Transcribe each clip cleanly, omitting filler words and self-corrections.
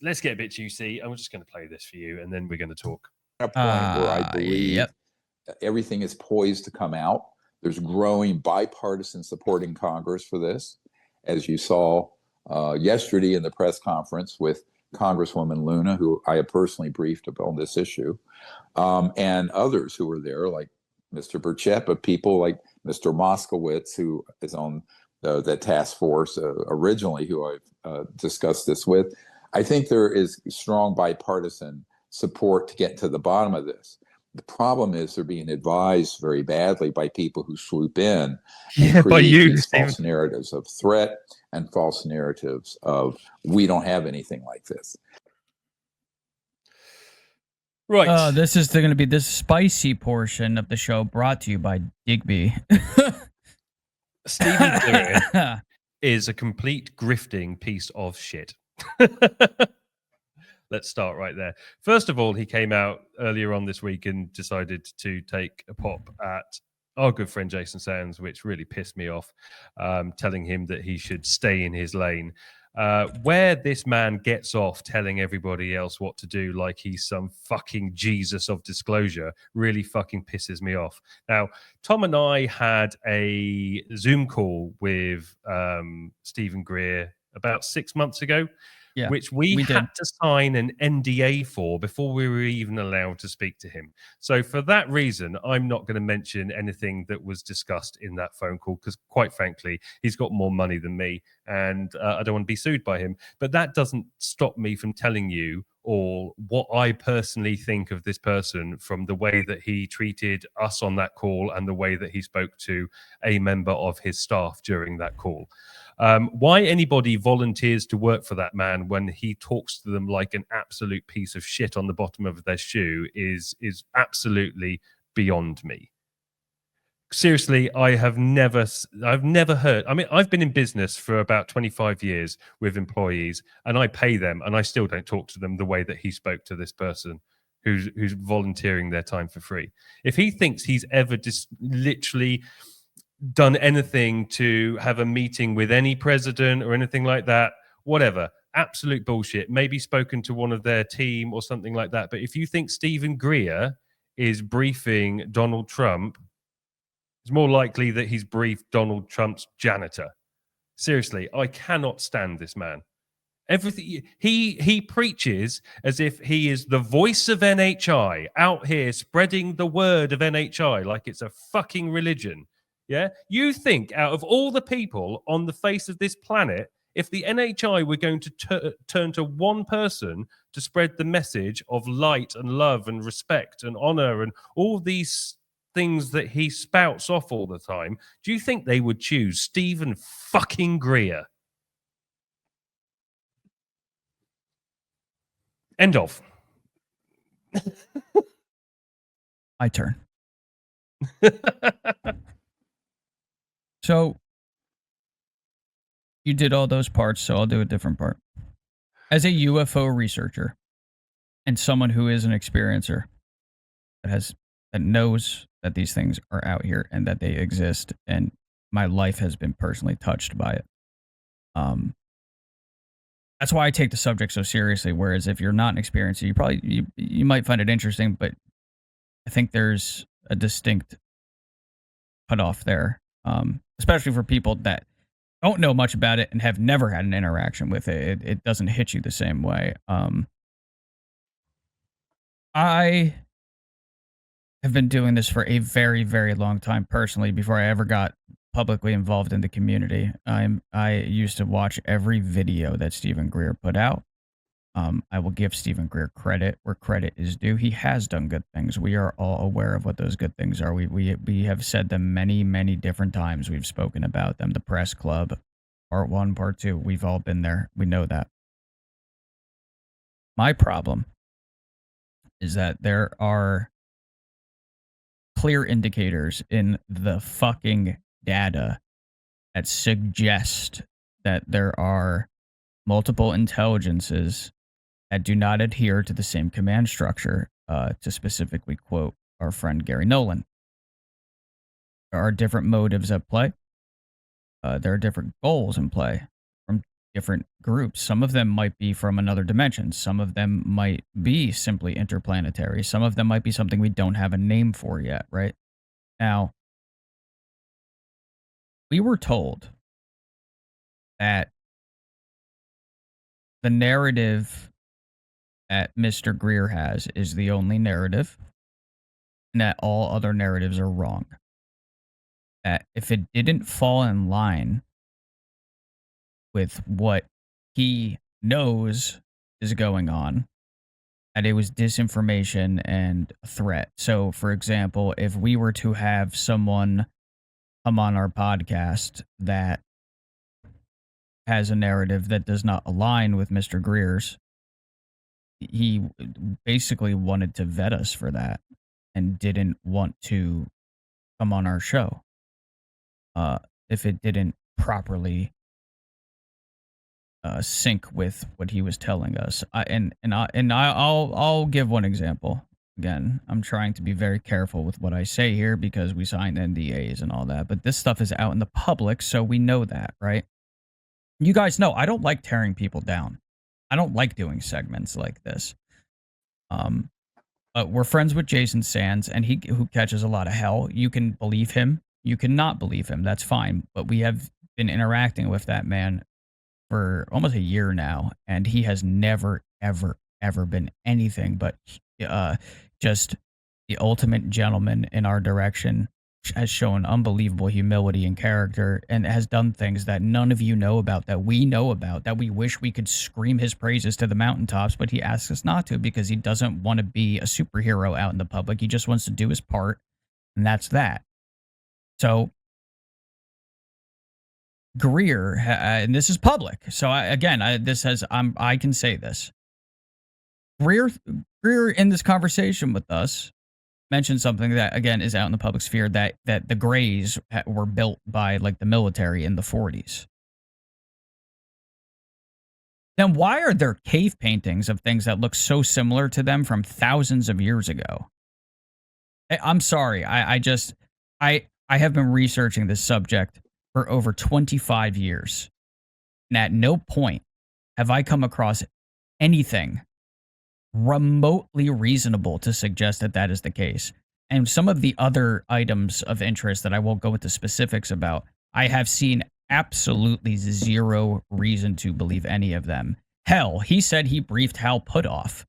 let's get a bit juicy. I'm just going to play this for you, and then we're going to talk. A point where I believe everything is poised to come out. There's growing bipartisan support in Congress for this, as you saw yesterday in the press conference with Congresswoman Luna, who I have personally briefed on this issue, and others who were there, like Mr. Burchett, but people like Mr. Moskowitz, who is on that task force originally, who I've discussed this with. I think there is strong bipartisan support to get to the bottom of this. The problem is they're being advised very badly by people who swoop in and create these false narratives of threat and false narratives of we don't have anything like this. Right. This is going to be this spicy portion of the show brought to you by Digby. Steven Greer is a complete grifting piece of shit. Let's start right there. First of all, he came out earlier on this week and decided to take a pop at our good friend Jason Sands, which really pissed me off, telling him that he should stay in his lane. Where this man gets off telling everybody else what to do like he's some fucking Jesus of disclosure really fucking pisses me off. Now, Tom and I had a Zoom call with Steven Greer about 6 months ago, which we had to sign an NDA for before we were even allowed to speak to him. So for that reason, I'm not going to mention anything that was discussed in that phone call because, quite frankly, he's got more money than me and I don't want to be sued by him. But that doesn't stop me from telling you all what I personally think of this person from the way that he treated us on that call and the way that he spoke to a member of his staff during that call. Why anybody volunteers to work for that man when he talks to them like an absolute piece of shit on the bottom of their shoe is absolutely beyond me. Seriously, I've never heard. I mean, I've been in business for about 25 years with employees, and I pay them, and I still don't talk to them the way that he spoke to this person who's volunteering their time for free. If he thinks he's ever just literally done anything to have a meeting with any president or anything like that, whatever, absolute bullshit. Maybe spoken to one of their team or something like that. But if you think Steven Greer is briefing Donald Trump, it's more likely that he's briefed Donald Trump's janitor. Seriously, I cannot stand this man. Everything he preaches as if he is the voice of NHI out here spreading the word of NHI like it's a fucking religion. Yeah, you think out of all the people on the face of this planet, if the NHI were going to turn to one person to spread the message of light and love and respect and honor and all these things that he spouts off all the time, do you think they would choose Steven fucking Greer? End of. My turn. So you did all those parts, so I'll do a different part. As a UFO researcher and someone who is an experiencer that knows that these things are out here and that they exist, and my life has been personally touched by it. That's why I take the subject so seriously. Whereas if you're not an experiencer, you might find it interesting, but I think there's a distinct cutoff there. Especially for people that don't know much about it and have never had an interaction with it. It doesn't hit you the same way. I have been doing this for a very, very long time personally before I ever got publicly involved in the community. I used to watch every video that Steven Greer put out. I will give Steven Greer credit where credit is due. He has done good things. We are all aware of what those good things are. We have said them many, many different times. We've spoken about them. The Press Club, Part 1, Part 2. We've all been there. We know that. My problem is that there are clear indicators in the fucking data that suggest that there are multiple intelligences that do not adhere to the same command structure, to specifically quote our friend Gary Nolan. There are different motives at play. There are different goals in play from different groups. Some of them might be from another dimension. Some of them might be simply interplanetary. Some of them might be something we don't have a name for yet, right? Now, we were told that the narrative that Mr. Greer has is the only narrative, and that all other narratives are wrong. That if it didn't fall in line with what he knows is going on, that it was disinformation and a threat. So, for example, if we were to have someone come on our podcast that has a narrative that does not align with Mr. Greer's, he basically wanted to vet us for that and didn't want to come on our show if it didn't properly sync with what he was telling us. I'll give one example. Again, I'm trying to be very careful with what I say here because we signed NDAs and all that, but this stuff is out in the public, so we know that, right? You guys know I don't like tearing people down. I don't like doing segments like this. But we're friends with Jason Sands, and who catches a lot of hell. You can believe him. You cannot believe him. That's fine. But we have been interacting with that man for almost a year now, and he has never, ever, ever been anything but just the ultimate gentleman in our direction. Has shown unbelievable humility and character, and has done things that none of you know about, that we know about, that we wish we could scream his praises to the mountaintops, but he asks us not to because he doesn't want to be a superhero out in the public. He just wants to do his part, and that's that. So Greer, and this is public, so I can say this. Greer in this conversation with us mentioned something that, again, is out in the public sphere, that the Greys were built by, like, the military in the 40s. Then why are there cave paintings of things that look so similar to them from thousands of years ago? I'm sorry. I have been researching this subject for over 25 years. And at no point have I come across anything remotely reasonable to suggest that that is the case. And some of the other items of interest that I won't go into specifics about, I have seen absolutely zero reason to believe any of them. Hell, he said he briefed Hal Puthoff.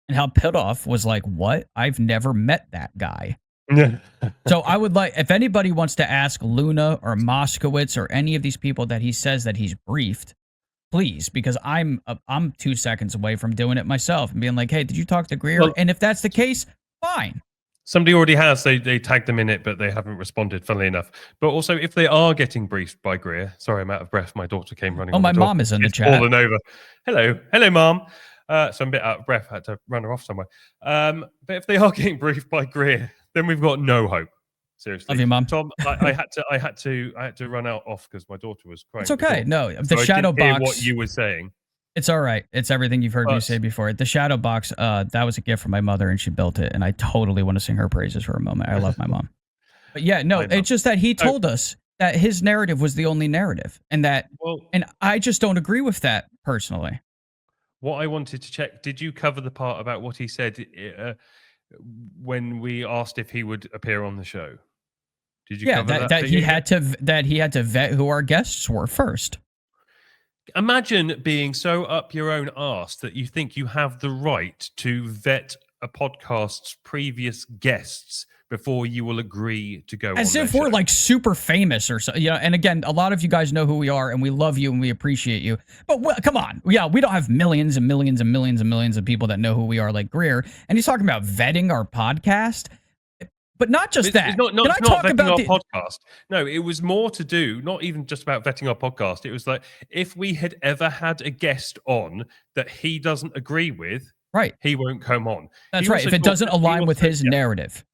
And Hal Puthoff was like, what? I've never met that guy. So I would like, if anybody wants to ask Luna or Moskowitz or any of these people that he says that he's briefed, please, because I'm 2 seconds away from doing it myself and being like, hey, did you talk to Greer? Well, and if that's the case, fine. Somebody already has. They tagged them in it, but they haven't responded, funnily enough. But also, if they are getting briefed by Greer, sorry, I'm out of breath. My daughter came running. Oh, my mom is in the chat. Fallen over. Hello, mom. So I'm a bit out of breath. I had to run her off somewhere. But if they are getting briefed by Greer, then we've got no hope. Seriously, love you, Mom. Tom, I had to run out off because my daughter was crying. It's okay. No, the so shadow box. Hear what you were saying. It's all right. It's everything you've heard me say before. The shadow box. That was a gift from my mother, and she built it. And I totally want to sing her praises for a moment. I love my mom. But yeah, no, it's just that he told us that his narrative was the only narrative, and and I just don't agree with that personally. What I wanted to check: did you cover the part about what he said when we asked if he would appear on the show? Did you cover that he had to vet who our guests were first. Imagine being so up your own arse that you think you have the right to vet a podcast's previous guests before you will agree to go as on if their we're show. Like super famous or so. Yeah, and again, a lot of you guys know who we are, and we love you and we appreciate you. But come on, we don't have millions and millions and millions and millions of people that know who we are like Greer. And he's talking about vetting our podcast. But not just that. It's not vetting our podcast. No, it was more to do, not even just about vetting our podcast. It was like, if we had ever had a guest on that he doesn't agree with, right, he won't come on. That's right. If it doesn't align with his narrative.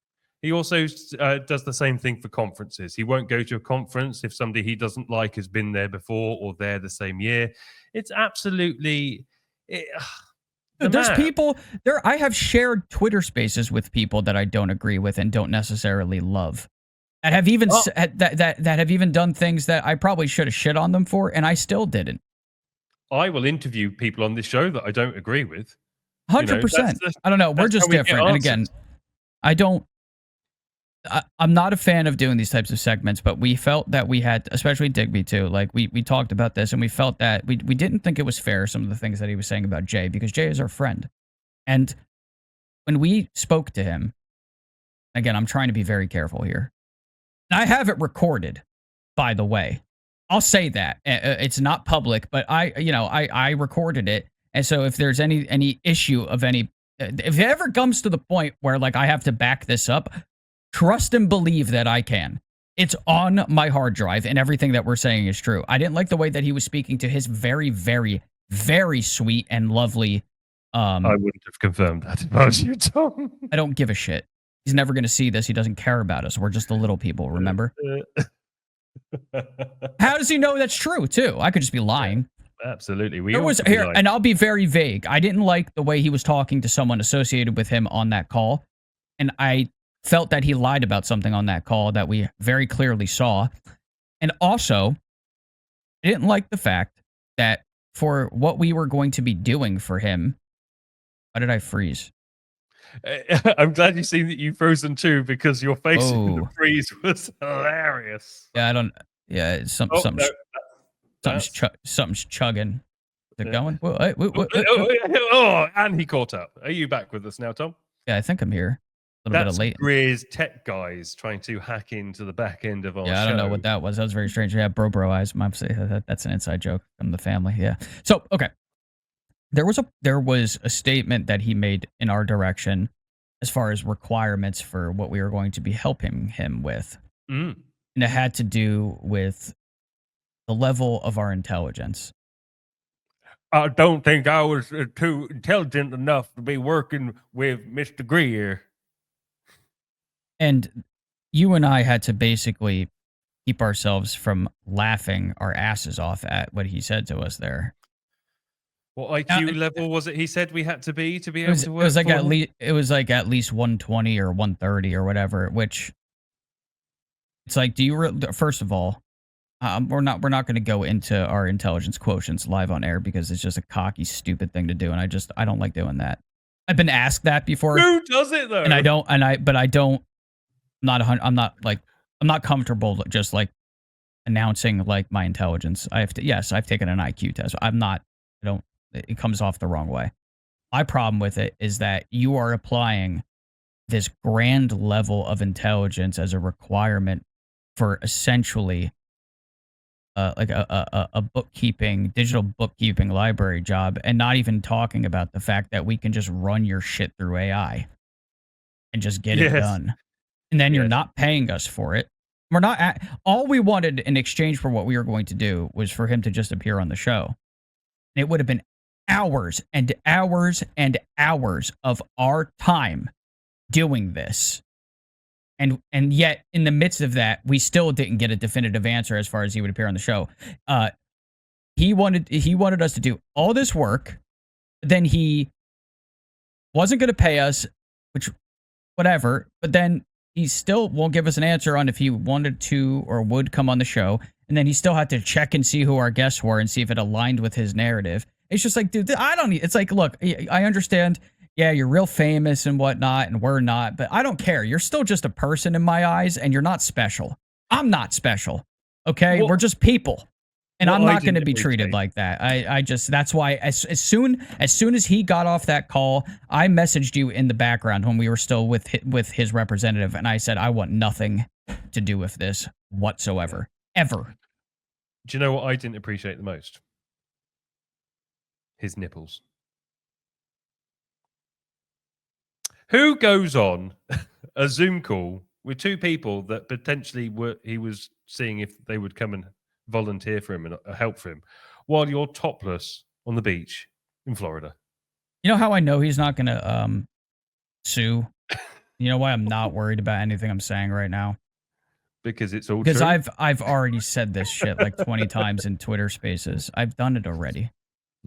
He also does the same thing for conferences. He won't go to a conference if somebody he doesn't like has been there before or there the same year. It's absolutely... There's people there. I have shared Twitter spaces with people that I don't agree with and don't necessarily love, that have even that have even done things that I probably should have shit on them for, and I still didn't. I will interview people on this show that I don't agree with. 100%. I don't know. We're just different. And again, I'm not a fan of doing these types of segments, but we felt that we had, especially Digby too, like we talked about this and we felt that we didn't think it was fair, some of the things that he was saying about Jay, because Jay is our friend. And when we spoke to him, again, I'm trying to be very careful here. I have it recorded, by the way. I'll say that. It's not public, but I recorded it. And so if there's any issue of if it ever comes to the point where like I have to back this up, trust and believe that I can. It's on my hard drive and everything that we're saying is true. I didn't like the way that he was speaking to his very, very, very sweet and lovely. I wouldn't have confirmed that if I was you, Tom. I don't give a shit. He's never going to see this. He doesn't care about us. We're just the little people, remember? How does he know that's true, too? I could just be lying. Absolutely. And I'll be very vague. I didn't like the way he was talking to someone associated with him on that call. And I felt that he lied about something on that call that we very clearly saw. And also, I didn't like the fact that for what we were going to be doing for him, why did I freeze? I'm glad you've seen that you've frozen too, because your face in the freeze was hilarious. Yeah, something's chugging. Is it going? Oh, and he caught up. Are you back with us now, Tom? Yeah, I think I'm here. A little bit of late. Greer's tech guys trying to hack into the back end of our show. I don't know what that was. That was very strange. Yeah, bro eyes. Mom say that's an inside joke from the family. Yeah. So, okay. There was a statement that he made in our direction as far as requirements for what we were going to be helping him with. And it had to do with the level of our intelligence. I don't think I was too intelligent enough to be working with Mr. Greer. And you and I had to basically keep ourselves from laughing our asses off at what he said to us there. What IQ level was it he said we had to be able to work? It was like at least 120 or 130 or whatever, which it's like, first of all, we're not going to go into our intelligence quotients live on air because it's just a cocky, stupid thing to do. And I don't like doing that. I've been asked that before. Who does it though? I'm not comfortable just like announcing like my intelligence. I've taken an IQ test. It comes off the wrong way. My problem with it is that you are applying this grand level of intelligence as a requirement for essentially like a digital bookkeeping library job, and not even talking about the fact that we can just run your shit through AI and just get it done. And then you're not paying us for it. We're not all we wanted in exchange for what we were going to do was for him to just appear on the show. And it would have been hours and hours and hours of our time doing this. And yet, in the midst of that, we still didn't get a definitive answer as far as he would appear on the show. He wanted us to do all this work, then he wasn't going to pay us, which, whatever, but then he still won't give us an answer on if he wanted to or would come on the show, and then he still had to check and see who our guests were and see if it aligned with his narrative. It's just like, dude, it's like, look, I understand, yeah, you're real famous and whatnot, and we're not, but I don't care. You're still just a person in my eyes, and you're not special. I'm not special, okay? We're just people, and I'm not going to be treated like that. That's why as soon as he got off that call, I messaged you in the background when we were still with his representative, and I said, I want nothing to do with this whatsoever, ever. Do you know what I didn't appreciate the most? His nipples. Who goes on a Zoom call with two people that potentially he was seeing if they would come and volunteer for him and help for him while you're topless on the beach in Florida? You know how I know he's not going to sue? You know why I'm not worried about anything I'm saying right now? Because it's all because true? I've already said this shit like 20 times in Twitter Spaces. I've done it already.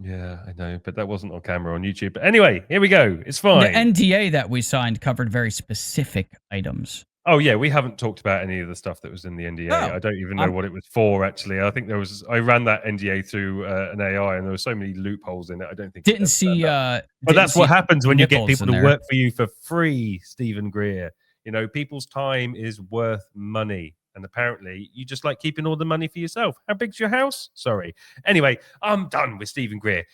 Yeah, I know, but that wasn't on camera on YouTube. But anyway, here we go. It's fine. The NDA that we signed covered very specific items. Oh yeah, we haven't talked about any of the stuff that was in the NDA. Oh, I don't even know what it was for. Actually, I think I ran that NDA through an AI, and there were so many loopholes in it. I don't think didn't see. but Didn't that's see what happens when you get nipples people in to there. work for you for free, Steven Greer. You know, people's time is worth money, and apparently you just like keeping all the money for yourself. How big's your house? Sorry. Anyway, I'm done with Steven Greer.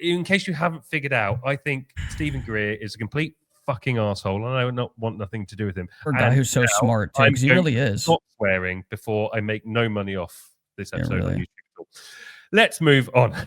In case you haven't figured out, I think Steven Greer is a complete fucking asshole, and I would not want nothing to do with him. For a guy who's so smart, too, because he really is. Stop swearing before I make no money off this episode really. on YouTube. Let's move on.